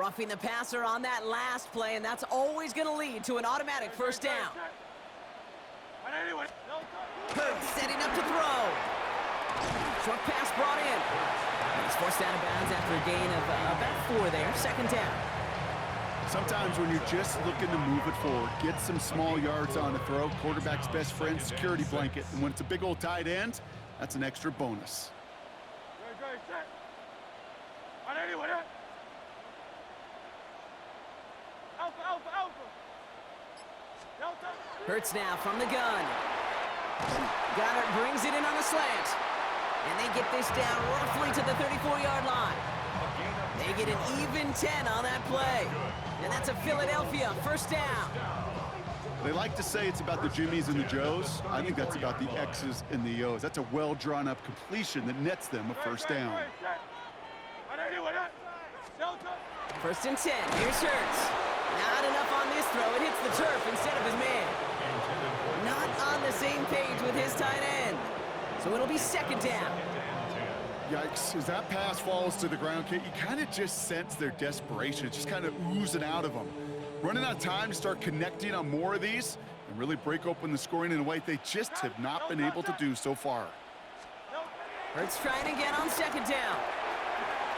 Roughing the passer on that last play, and that's always going to lead to an automatic first down. Hurts setting up to throw. Short pass brought in. He's forced out of bounds after a gain of about 4 there. Second down. Sometimes when you're just looking to move it forward, get some small yards on the throw, quarterback's best friend, security blanket. And when it's a big old tight end, that's an extra bonus. Hurts now from the gun. Goddard brings it in on a slant. And they get this down roughly to the 34-yard line. They get an even 10 on that play. And that's a Philadelphia first down. They like to say it's about the Jimmies and the Joes. I think that's about the X's and the O's. That's a well-drawn-up completion that nets them a first down. First and 10. Here's Hurts. Not enough on this throw. It hits the turf instead of his man. Not on the same page with his tight end. So it'll be second down. Yikes, as that pass falls to the ground, Kate, you kind of just sense their desperation. It's just kind of oozing out of them. Running out of time to start connecting on more of these and really break open the scoring in a way they just have not been able to do so far. Hurts trying again on second down.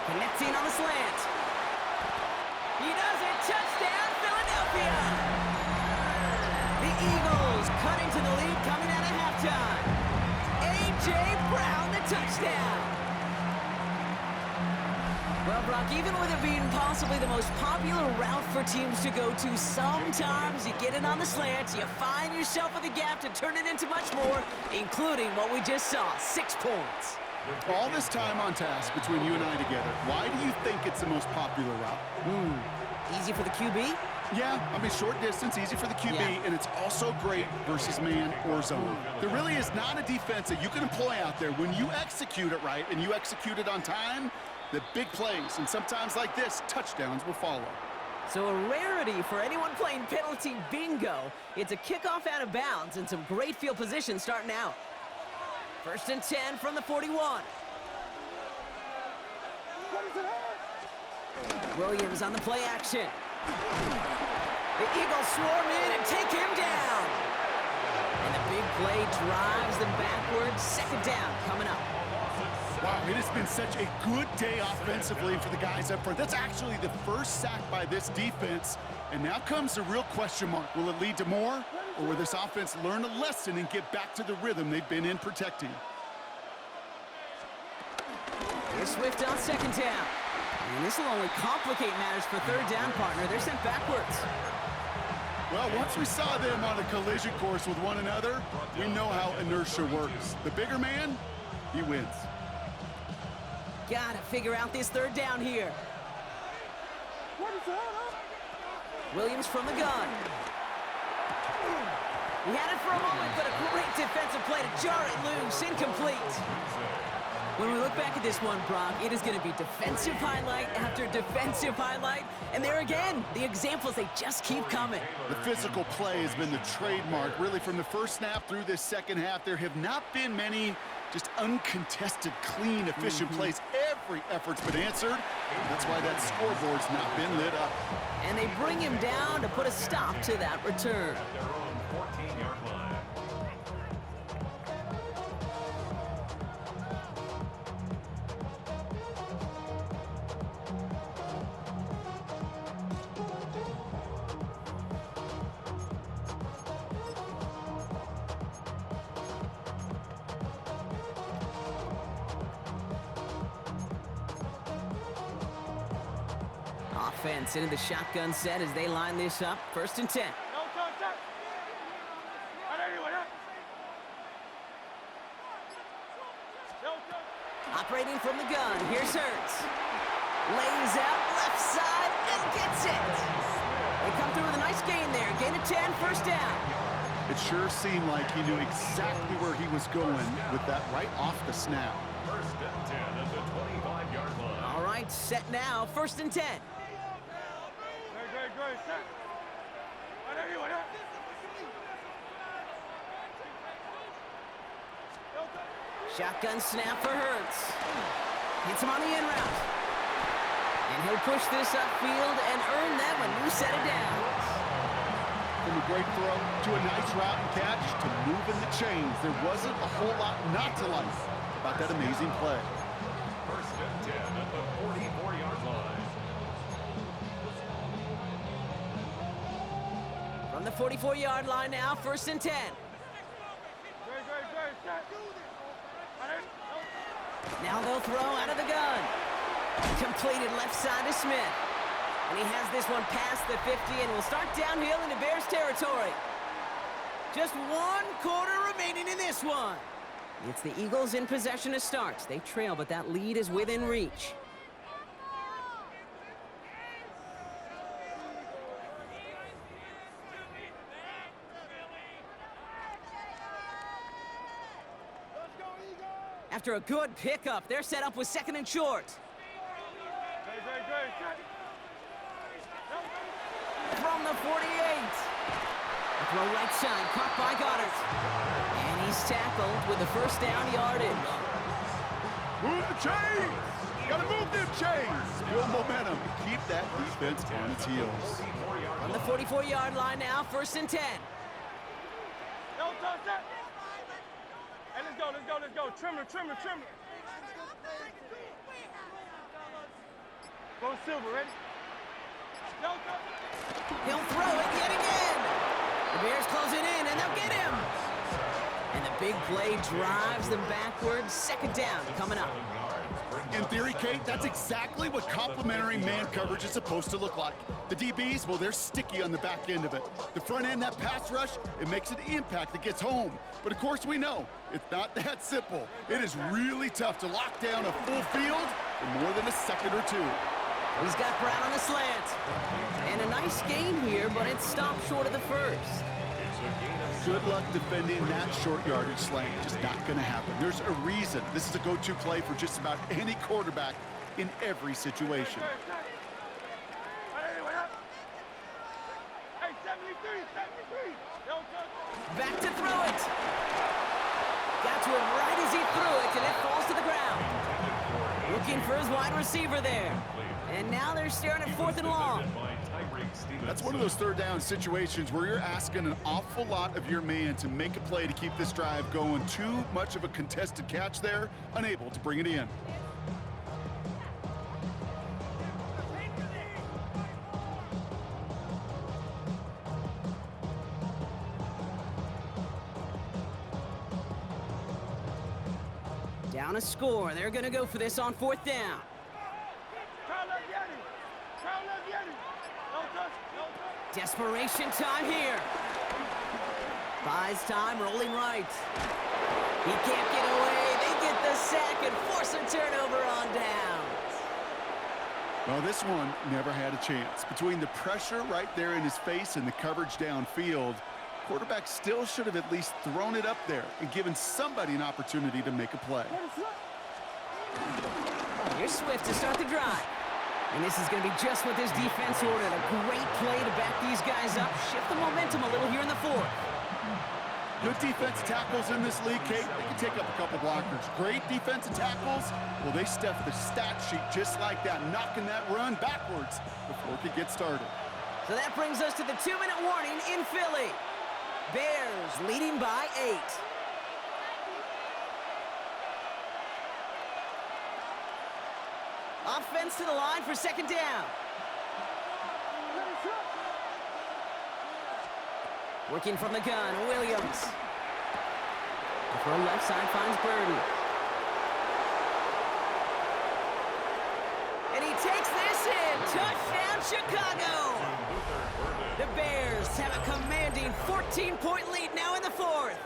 Connecting on the slant. He does it. Touchdown, Philadelphia! The Eagles cut into the lead coming out of halftime. A.J. Brown, the touchdown. Well, Brock, even with it being possibly the most popular route for teams to go to, sometimes you get it on the slants, you find yourself with a gap to turn it into much more, including what we just saw, 6 points. All this time on task between you and I together, why do you think it's the most popular route? Easy for the QB? Yeah, I mean, short distance, easy for the QB, and it's also great versus man or zone. There really is not a defense that you can employ out there when you execute it right and you execute it on time, the big plays, and sometimes like this, touchdowns will follow. So a rarity for anyone playing penalty bingo. It's a kickoff out of bounds and some great field position starting out. First and 10 from the 41. Williams on the play action. The Eagles swarm in and take him down. And the big play drives them backwards. Second down coming up. Wow, it has been such a good day offensively for the guys up front. That's actually the first sack by this defense. And now comes the real question mark. Will it lead to more? Or will this offense learn a lesson and get back to the rhythm they've been in protecting? Here's Swift on second down. And this will only complicate matters for third down, partner. They're sent backwards. Well, once we saw them on a collision course with one another, we know how inertia works. The bigger man, he wins. Gotta figure out this third down here. Williams from the gun. He had it for a moment, but a great defensive play to jar it loose. Incomplete. When we look back at this one, Brock, it is going to be defensive highlight after defensive highlight. And there again, the examples, they just keep coming. The physical play has been the trademark. Really, from the first snap through this second half, there have not been many just uncontested, clean, efficient plays. Every effort's been answered. That's why that scoreboard's not been lit up. And they bring him down to put a stop to that return. Offense into the shotgun set as they line this up. First and 10. Operating from the gun. Here's Hurts. Lays out left side and gets it. They come through with a nice gain there. Gain of 10, first down. It sure seemed like he knew exactly where he was going with that right off the snap. First and 10 at the 25-yard line. All right, set now. First and 10. Shotgun snap for Hurts. Hits him on the in route. And he'll push this upfield and earn them a new set of downs. From a great throw to a nice route and catch to moving the chains. There wasn't a whole lot not to like about that amazing play. First and 10 at the 44-yard line. From the 44-yard line now, first and 10. Now they'll throw out of the gun. Completed left side to Smith. And he has this one past the 50 and will start downhill into Bears territory. Just 1 quarter remaining in this one. It's the Eagles in possession to start. They trail, but that lead is within reach. After a good pickup, they're set up with second and short. From the 48. A throw right side, caught by Goddard. And he's tackled with the first down yardage. Move the chains! Gotta move them chains! Build momentum. Keep that defense on its heels. On the 44-yard line now, first and 10. Don't touch that! Hey, let's go. Trimmer. Go Silver, ready? Don't touch it! He'll throw it yet again. The Bears close it in, and they'll get him. And the big play drives them backwards. Second down coming up. In theory, Kate, that's exactly what complementary man coverage is supposed to look like. The DBs, well, they're sticky on the back end of it. The front end, that pass rush, it makes an impact that gets home. But of course we know, it's not that simple. It is really tough to lock down a full field for more than a second or two. He's got Brown on the slant. And a nice gain here, but it stopped short of the first. Good luck defending that short yardage slant. Just not going to happen. There's a reason this is a go-to play for just about any quarterback in every situation. Hey, 73. Don't touch it. Back to throw it. Got to him right as he threw it, and it falls to the ground. Looking for his wide receiver there. And now they're staring at fourth and long. That's one of those third down situations where you're asking an awful lot of your man to make a play to keep this drive going. Too much of a contested catch there, unable to bring it in. Down a score. They're going to go for this on fourth down. Desperation time here. Buys time, rolling right. He can't get away. They get the sack and force a turnover on downs. Well, this one never had a chance. Between the pressure right there in his face and the coverage downfield, quarterback still should have at least thrown it up there and given somebody an opportunity to make a play. Here's Swift to start the drive. And this is going to be just what this defense ordered. A great play to back these guys up, shift the momentum a little here in the fourth. Good defensive tackles in this league, Kate. They can take up a couple blockers. Great defensive tackles, well, they stuff the stat sheet just like that, knocking that run backwards before it could get started. So that brings us to the 2-minute warning in Philly. Bears leading by 8. Offense to the line for second down. Working from the gun, Williams. The throw left side finds Burden. And he takes this in. Touchdown, Chicago. The Bears have a commanding 14-point lead now in the fourth.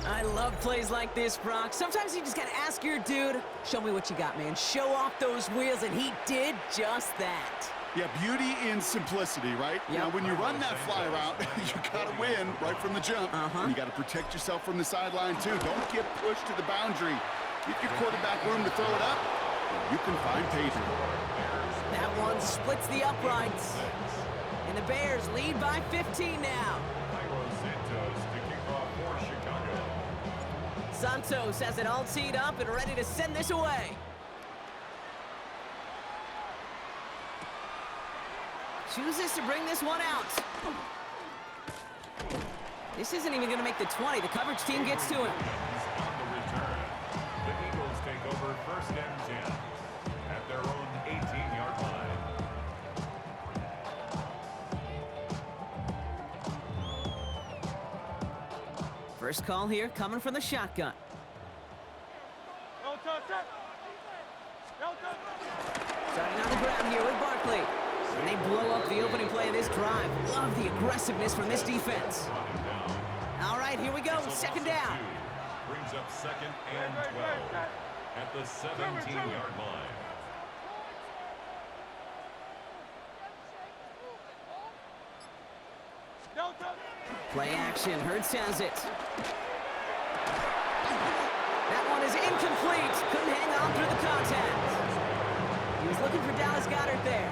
I love plays like this, Brock. Sometimes you just got to ask your dude, show me what you got, man. Show off those wheels, and he did just that. Yeah, beauty in simplicity, right? Yep. Now, when you run that fly route, you got to win right from the jump. And you got to protect yourself from the sideline, too. Don't get pushed to the boundary. Give your quarterback room to throw it up, and you can find Payton. That one splits the uprights. And the Bears lead by 15 now. Santos has it all teed up and ready to send this away. chooses to bring this one out. This isn't even going to make the 20. The coverage team gets to him. On the return, the Eagles take over 1st and 10 at their own 18-yard line. First call here coming from the shotgun. Starting on the ground here with Barkley. And they blow up the opening play of this drive. Love the aggressiveness from this defense. All right, here we go. 2nd down. Brings up 2nd and 12 at the 17-yard line. Play action. Hurts has it. That one is incomplete. Couldn't hang on through the contact. He was looking for Dallas Goedert there.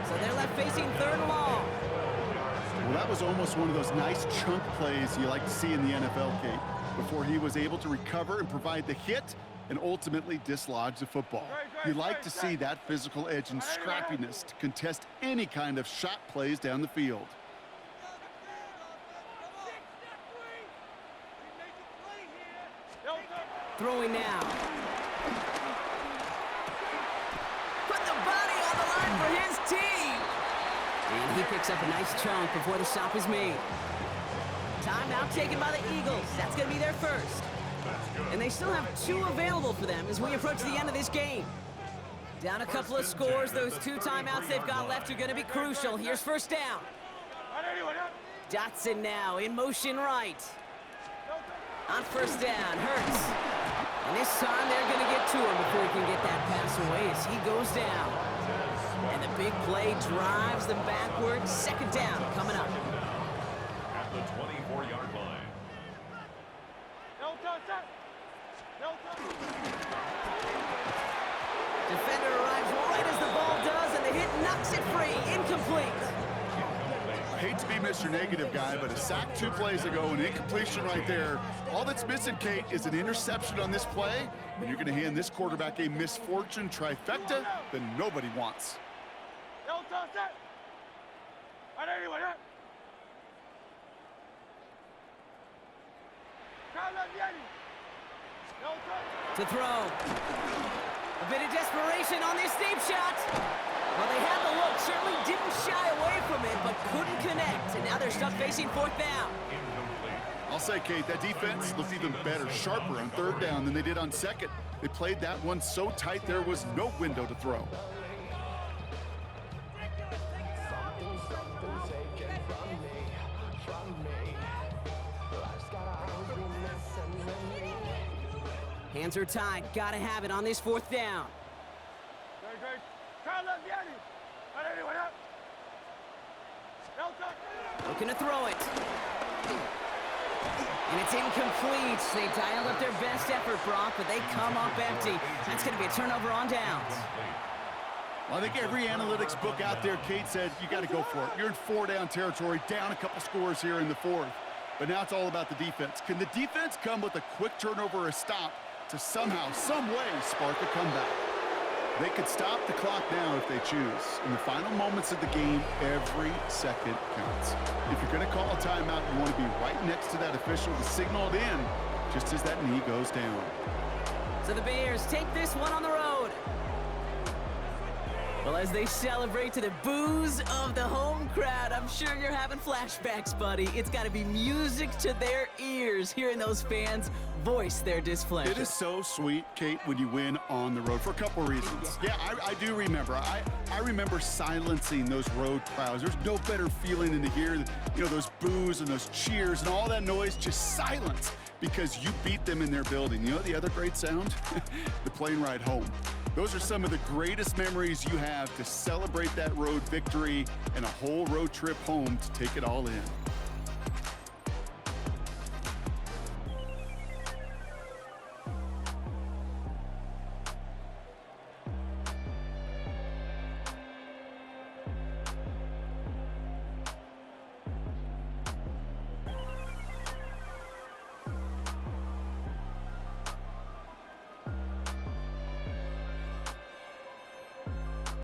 So they're left facing 3rd and long. Well, that was almost one of those nice chunk plays you like to see in the NFL, Kate, before he was able to recover and provide the hit and ultimately dislodge the football. You like to see that physical edge and scrappiness to contest any kind of shot plays down the field. Throwing now. Put the body on the line for his team. And he picks up a nice chunk before the stop is made. Timeout taken by the Eagles. That's going to be their first. And they still have 2 available for them as we approach the end of this game. Down a couple of scores. Those 2 timeouts they've got left are going to be crucial. Here's 1st down. Dotson now in motion right. On 1st down, Hurts. And this time they're going to get to him before he can get that pass away as he goes down. And the big play drives them backwards. 2nd down coming up. At the 24-yard line. Defender arrives right as the ball does, and the hit knocks it free. Incomplete. I hate to be Mr. Negative guy, but a sack 2 plays ago, an incompletion right there. All that's missing, Kate, is an interception on this play. When you're going to hand this quarterback a misfortune trifecta, then nobody wants. To throw. A bit of desperation on this deep shot. Well, they had the look, certainly didn't shy away from it, but couldn't connect. And now they're stuck facing 4th down. I'll say, Kate, that defense looked even better, sharper on 3rd down than they did on 2nd. They played that one so tight there was no window to throw. Hands are tied. Gotta have it on this 4th down. Looking to throw it. And it's incomplete. They dialed up their best effort, Brock, but they come up empty. That's going to be a turnover on downs. Well, I think every analytics book out there, Kate, said you got to go for it. You're in 4-down territory, down a couple scores here in the 4th. But now it's all about the defense. Can the defense come with a quick turnover or a stop to somehow, some way, spark a comeback? They could stop the clock now if they choose. In the final moments of the game, every second counts. If you're going to call a timeout, you want to be right next to that official to signal it in, just as that knee goes down. So the Bears take this one on the road. Well, as they celebrate to the boos of the home crowd, I'm sure you're having flashbacks, buddy. It's got to be music to their ears, hearing those fans voice their displeasure. It is so sweet, Kate, when you win on the road for a couple of reasons. Yeah, I do remember. I remember silencing those road crowds. There's no better feeling than to hear, those boos and those cheers and all that noise just silence because you beat them in their building. You know the other great sound? The plane ride home. Those are some of the greatest memories you have to celebrate that road victory and a whole road trip home to take it all in.